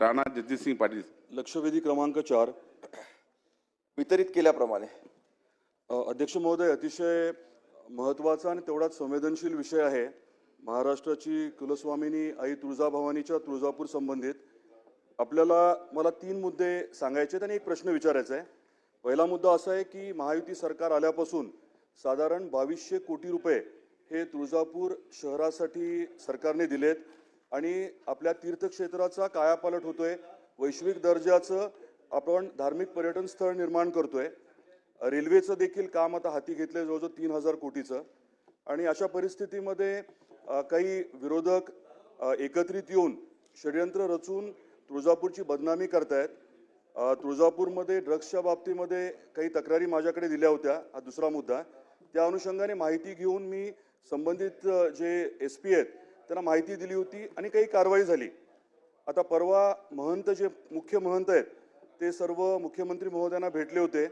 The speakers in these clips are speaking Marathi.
राणा जगजितसिंह पाटील. लक्षवेधी क्रमांक 4 वितरित केल्याप्रमाणे अध्यक्ष महोदय, अतिशय महत्त्वाचा आणि तेवढाच संवेदनशील विषय आहे. महाराष्ट्राची कुलस्वामिनी आई तुळजाभवानीच्या तुळजापूर संबंधित मला 3 मुद्दे सांगायचे आहेत आणि एक प्रश्न विचारायचा आहे. पहिला मुद्दा असा आहे की महायुती सरकार आल्यापासून साधारण 2200 कोटी रुपये हे तुळजापूर शहरासाठी सरकारने दिलेत आणि आपल्या तीर्थक्षेत्राचा कायापालट होतोय. वैश्विक दर्जाचं आपण धार्मिक पर्यटन स्थळ निर्माण करतोय. रेल्वेचं देखील काम आता हाती घेतलंय जवळजवळ 3000 कोटीचं. आणि अशा परिस्थितीमध्ये काही विरोधक एकत्रित येऊन षड्यंत्र रचून तुळजापूरची बदनामी करतायत. तुळजापूरमध्ये ड्रग्सच्या बाबतीमध्ये काही तक्रारी माझ्याकडे दिल्या होत्या. हा दुसरा मुद्दा. त्या अनुषंगाने माहिती घेऊन मी संबंधित जे SP आहेत त्यांना माहिती दिली होती आणि काही कारवाई झाली. आता परवा महंत जे मुख्य महंत आहेत ते सर्व मुख्यमंत्री महोदयांना भेटले होते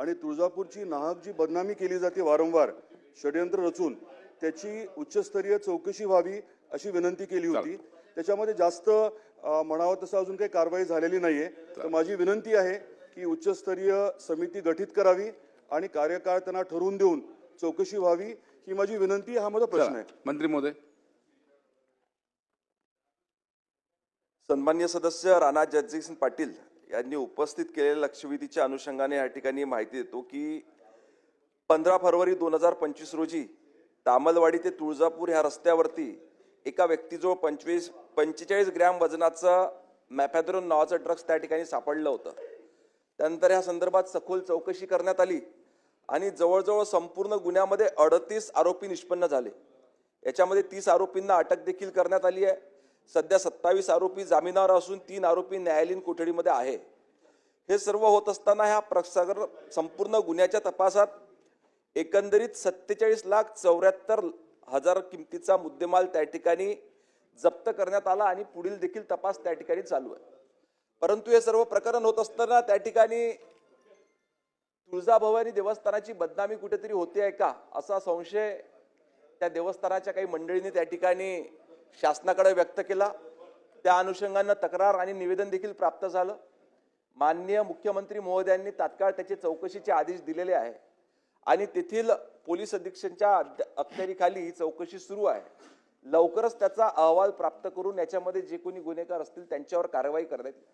आणि तुळजापूरची नाहक जी बदनामी केली जाते वारंवार षड्यंत्र रचून त्याची उच्चस्तरीय चौकशी व्हावी अशी विनंती केली होती. त्याच्यामध्ये जास्त म्हणावं तसं अजून काही कारवाई झालेली नाहीये. तर माझी विनंती आहे की उच्चस्तरीय समिती गठीत करावी आणि कार्यकाळ त्यांना ठरवून देऊन चौकशी व्हावी ही माझी विनंती. हा माझा प्रश्न आहे. मंत्री महोदय. सन्मान्य सदस्य राणा जगजितसिंह पाटील यांनी उपस्थित केलेल्या लक्षवेधीच्या अनुषंगाने या ठिकाणी माहिती देतो की 15 फरवरी 2025 रोजी तामलवाडी ते तुळजापूर ह्या रस्त्यावरती एका व्यक्तीजवळ 45 ग्रॅम वजनाचं मॅफॅद्रोन नावाचं ड्रग्स त्या ठिकाणी सापडलं होतं. त्यानंतर या संदर्भात सखोल चौकशी करण्यात आली आणि जवळजवळ संपूर्ण गुन्ह्यामध्ये 38 आरोपी निष्पन्न झाले. याच्यामध्ये 30 आरोपींना अटक देखील करण्यात आली आहे. सध्या 27 आरोपी जामिनावर असून 3 आरोपी न्यायालयीन कोठडीमध्ये आहे. हे सर्व होत असताना ह्या संपूर्ण गुन्ह्याच्या तपासात एकंदरीत 47,74,000 किमतीचा मुद्देमाल त्या ठिकाणी जप्त करण्यात आला आणि पुढील देखील तपास त्या ठिकाणी चालू आहे. परंतु हे सर्व प्रकरण होत असताना त्या ठिकाणी तुळजाभवानी देवस्थानाची बदनामी कुठेतरी होते आहे का असा संशय त्या देवस्थानाच्या काही मंडळींनी त्या ठिकाणी शासनाकडे व्यक्त केला. त्या अनुषंगाने तक्रार आणि निवेदन देखील प्राप्त झालं. माननीय मुख्यमंत्री महोदयांनी तात्काळ त्याचे चौकशीचे आदेश दिलेले आहे आणि तेथील पोलीस अधीक्षकांच्या अखत्यारीखाली ही चौकशी सुरू आहे. लवकरच त्याचा अहवाल प्राप्त करून याच्यामध्ये जे कोणी गुन्हेगार असतील त्यांच्यावर कारवाई करण्यात येईल.